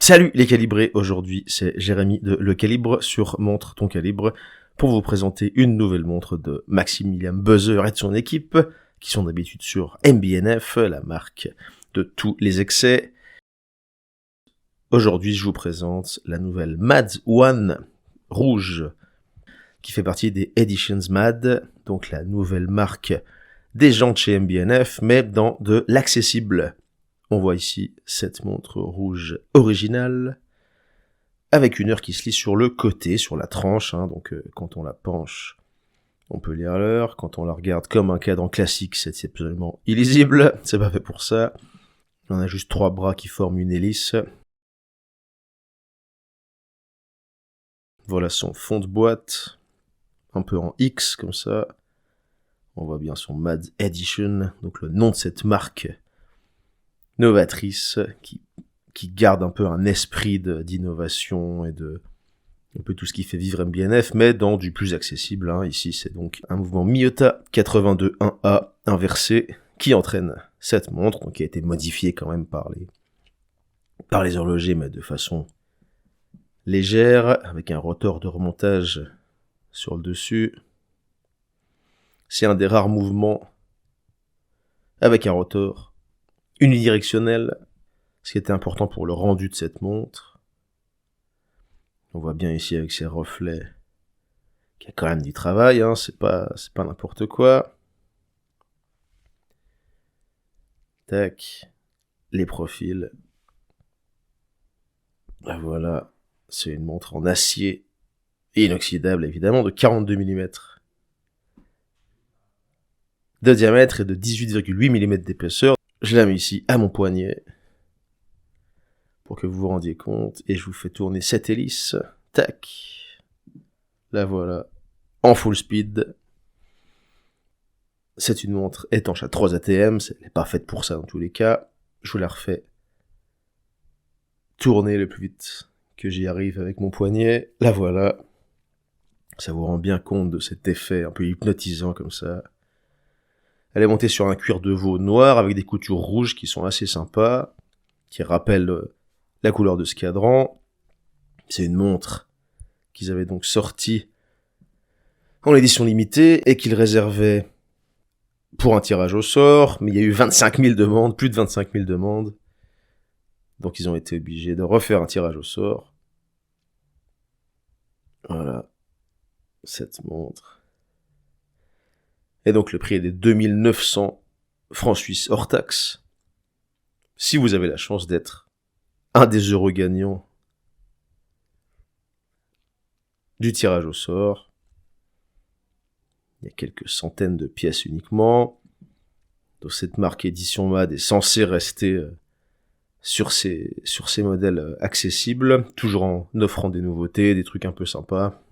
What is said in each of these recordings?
Salut les calibrés, aujourd'hui c'est Jérémy de Le Calibre sur Montre ton Calibre pour vous présenter une nouvelle montre de Maximilian Buzzer et de son équipe qui sont d'habitude sur MB&F, la marque de tous les excès. Aujourd'hui je vous présente la nouvelle Mad One rouge qui fait partie des Editions Mad, donc la nouvelle marque des gens de chez MB&F mais dans de l'accessible. On voit ici cette montre rouge originale, avec une heure qui se lit sur le côté, sur la tranche, donc quand on la penche, on peut lire l'heure. Quand on la regarde comme un cadran classique, c'est absolument illisible, c'est pas fait pour ça. On a juste 3 bras qui forment une hélice. Voilà son fond de boîte, un peu en X comme ça. On voit bien son Mad Edition, donc le nom de cette marque novatrice qui garde un peu un esprit d'innovation et de un peu tout ce qui fait vivre MB&F, mais dans du plus accessible. Ici, c'est donc un mouvement Miyota 82.1A inversé qui entraîne cette montre, donc qui a été modifiée quand même par les horlogers, mais de façon légère, avec un rotor de remontage sur le dessus. C'est un des rares mouvements avec un rotor unidirectionnel, ce qui était important pour le rendu de cette montre. On voit bien ici avec ses reflets qu'il y a quand même du travail, c'est pas n'importe quoi. Tac, les profils. Voilà, c'est une montre en acier inoxydable évidemment de 42 mm de diamètre et de 18,8 mm d'épaisseur. Je la mets ici à mon poignet pour que vous vous rendiez compte et je vous fais tourner cette hélice. Tac, la voilà en full speed. C'est une montre étanche à 3 ATM, elle n'est pas faite pour ça dans tous les cas. Je vous la refais tourner le plus vite que j'y arrive avec mon poignet. La voilà. Ça vous rend bien compte de cet effet un peu hypnotisant comme ça. Elle est montée sur un cuir de veau noir avec des coutures rouges qui sont assez sympas, qui rappellent la couleur de ce cadran. C'est une montre qu'ils avaient donc sortie en édition limitée et qu'ils réservaient pour un tirage au sort, mais il y a eu 25 000 demandes, plus de 25 000 demandes. Donc ils ont été obligés de refaire un tirage au sort. Voilà, cette montre. Et donc le prix est de 2900 francs suisses hors taxe. Si vous avez la chance d'être un des heureux gagnants du tirage au sort, il y a quelques centaines de pièces uniquement. Donc cette marque Edition Mad est censée rester sur ces modèles accessibles, toujours en offrant des nouveautés, des trucs un peu sympas.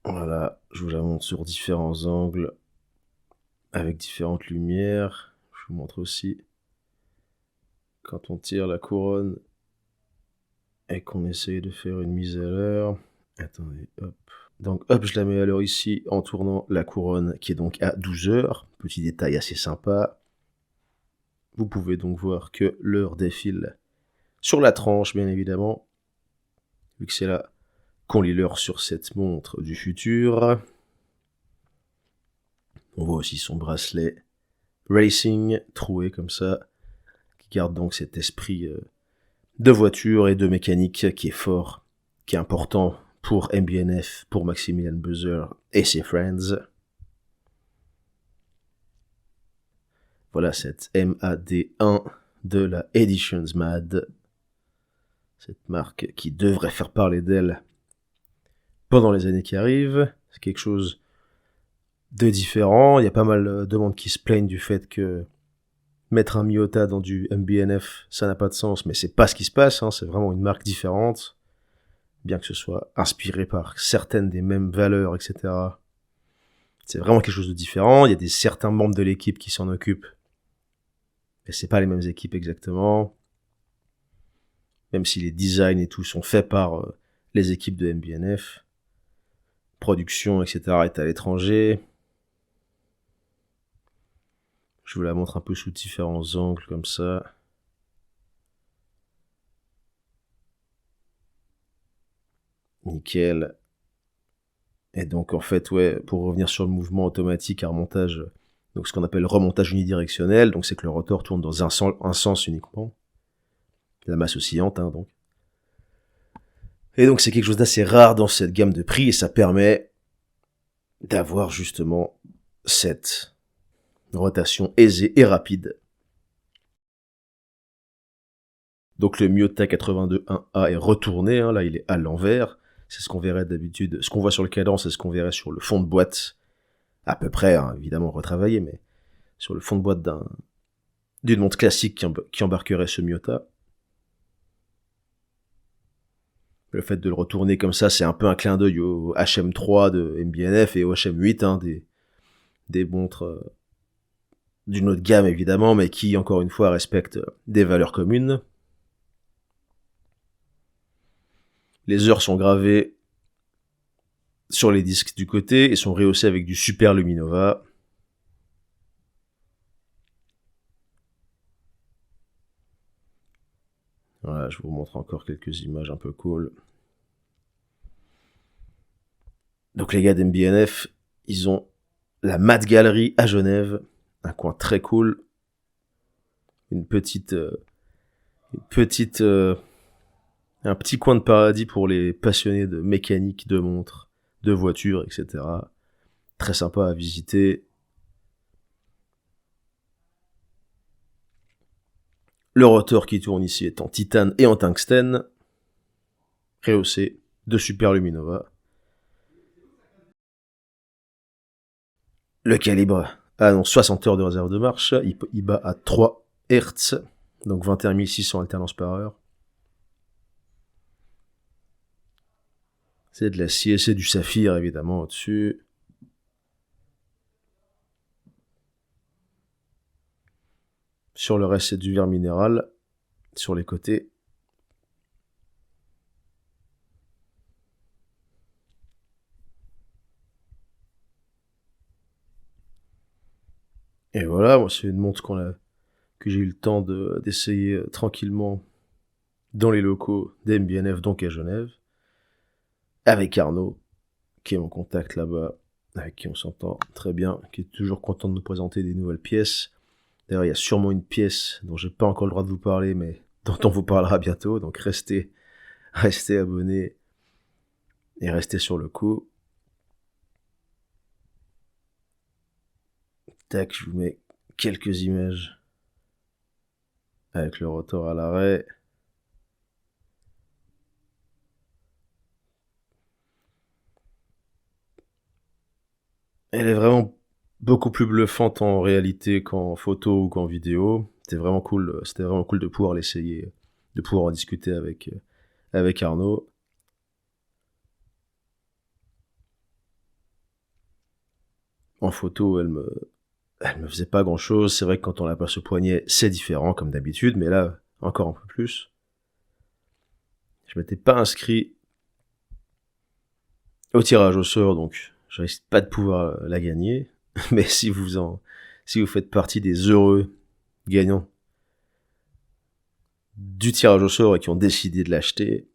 Voilà, je vous la montre sur différents angles, avec différentes lumières. Je vous montre aussi quand on tire la couronne et qu'on essaye de faire une mise à l'heure. Attendez, hop. Donc hop, je la mets à l'heure ici en tournant la couronne qui est donc à 12 heures. Petit détail assez sympa. Vous pouvez donc voir que l'heure défile sur la tranche, bien évidemment, vu que c'est là qu'on lit l'heure sur cette montre du futur. On voit aussi son bracelet racing troué comme ça, qui garde donc cet esprit de voiture et de mécanique qui est fort, qui est important pour MB&F, pour Maximilian Buzzer et ses friends. Voilà cette MAD1 de la Editions Mad. Cette marque qui devrait faire parler d'elle pendant les années qui arrivent. C'est quelque chose de différent. Il y a pas mal de monde qui se plaignent du fait que mettre un Miyota dans du MB&F, ça n'a pas de sens, mais c'est pas ce qui se passe, c'est vraiment une marque différente, bien que ce soit inspiré par certaines des mêmes valeurs, etc. C'est vraiment quelque chose de différent. Il y a certains membres de l'équipe qui s'en occupent, mais c'est pas les mêmes équipes exactement. Même si les designs et tout sont faits par les équipes de MB&F, production, etc. est à l'étranger. Je vous la montre un peu sous différents angles comme ça. Nickel. Et donc en fait, ouais, pour revenir sur le mouvement automatique à remontage, donc ce qu'on appelle remontage unidirectionnel, donc c'est que le rotor tourne dans un sens uniquement. La masse oscillante, hein, donc. Et donc c'est quelque chose d'assez rare dans cette gamme de prix, et ça permet d'avoir justement cette rotation aisée et rapide. Donc le Miyota 82.1A est retourné, hein, là il est à l'envers. C'est ce qu'on verrait d'habitude, ce qu'on voit sur le cadran, c'est ce qu'on verrait sur le fond de boîte, à peu près, hein, évidemment retravaillé, mais sur le fond de boîte d'une montre classique qui embarquerait ce Miyota. Le fait de le retourner comme ça, c'est un peu un clin d'œil au HM3 de MBNF et au HM8, hein, des montres d'une autre gamme évidemment, mais qui, encore une fois, respectent des valeurs communes. Les heures sont gravées sur les disques du côté et sont rehaussées avec du Super Luminova. Voilà, je vous montre encore quelques images un peu cool. Donc les gars d'MBNF, ils ont la Mat Gallery à Genève, un coin très cool, un petit coin de paradis pour les passionnés de mécanique, de montres, de voitures, etc. Très sympa à visiter. Le rotor qui tourne ici est en titane et en tungstène, rehaussé de Super Luminova. Le calibre annonce 60 heures de réserve de marche, il bat à 3 Hz, donc 21 600 alternances par heure. C'est de l'acier, c'est du saphir évidemment au-dessus. Sur le reste, c'est du verre minéral. Sur les côtés. Et voilà, moi c'est une montre que j'ai eu le temps d'essayer tranquillement dans les locaux d'MBNF, donc à Genève, avec Arnaud, qui est mon contact là-bas, avec qui on s'entend très bien, qui est toujours content de nous présenter des nouvelles pièces. D'ailleurs, il y a sûrement une pièce dont j'ai pas encore le droit de vous parler, mais dont on vous parlera bientôt, donc restez abonnés et restez sur le coup. Tac, je vous mets quelques images avec le rotor à l'arrêt. Elle est vraiment beaucoup plus bluffante en réalité qu'en photo ou qu'en vidéo. C'était vraiment cool de pouvoir l'essayer, de pouvoir en discuter avec Arnaud. En photo, elle me faisait pas grand chose. C'est vrai que quand on la passe au poignet, c'est différent comme d'habitude, mais là, encore un peu plus. Je m'étais pas inscrit au tirage au sort, donc je risque pas de pouvoir la gagner. Mais si vous faites partie des heureux gagnants du tirage au sort et qui ont décidé de l'acheter,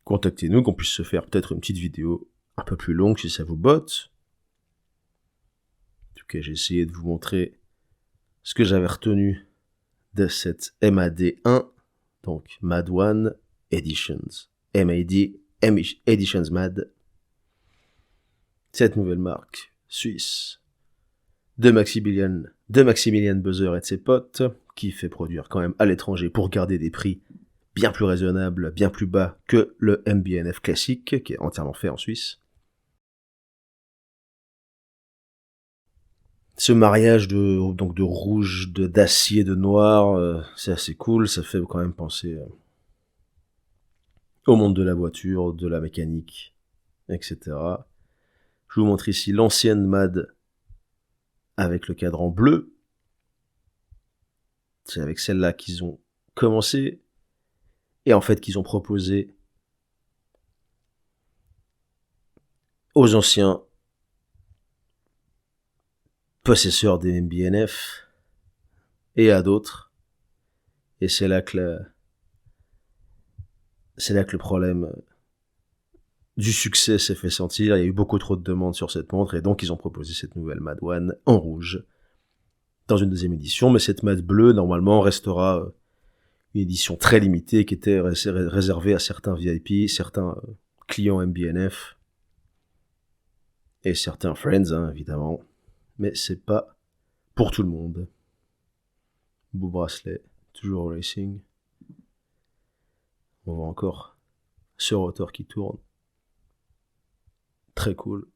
contactez-nous, qu'on puisse se faire peut-être une petite vidéo un peu plus longue si ça vous botte. En tout cas, j'ai essayé de vous montrer ce que j'avais retenu de cette MAD1, donc MAD1 Editions. MAD Editions MAD. Cette nouvelle marque suisse de Maximilian Buzzer et de ses potes, qui fait produire quand même à l'étranger pour garder des prix bien plus raisonnables, bien plus bas que le MBNF classique, qui est entièrement fait en Suisse. Ce mariage de rouge, d'acier, de noir, c'est assez cool, ça fait quand même penser au monde de la voiture, de la mécanique, etc. Je vous montre ici l'ancienne MAD avec le cadran bleu. C'est avec celle-là qu'ils ont commencé et en fait qu'ils ont proposé aux anciens possesseurs des MBNF et à d'autres. Et c'est là que le problème du succès s'est fait sentir, il y a eu beaucoup trop de demandes sur cette montre, et donc ils ont proposé cette nouvelle Mad One en rouge, dans une deuxième édition, mais cette Mad bleue, normalement, restera une édition très limitée, qui était réservée à certains VIP, certains clients MBNF, et certains Friends, hein, évidemment, mais c'est pas pour tout le monde. Beau bracelet, toujours au racing. On voit encore ce rotor qui tourne. Très cool.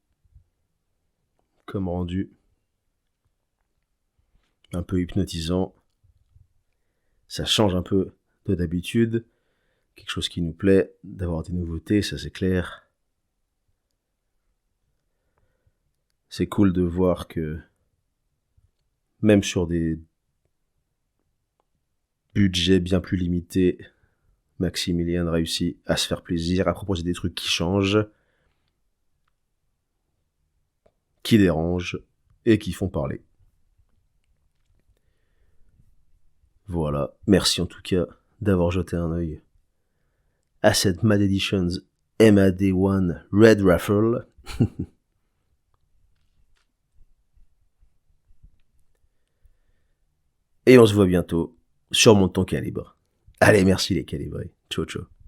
Comme rendu. Un peu hypnotisant. Ça change un peu de d'habitude. Quelque chose qui nous plaît, d'avoir des nouveautés, ça c'est clair. C'est cool de voir que même sur des budgets bien plus limités, Maximilian réussit à se faire plaisir, à proposer des trucs qui changent, qui dérangent et qui font parler. Voilà, merci en tout cas d'avoir jeté un œil à cette Mad Editions MAD1 Red Raffle. Et on se voit bientôt sur mon ton calibre. Allez, merci les calibrés. Ciao, ciao.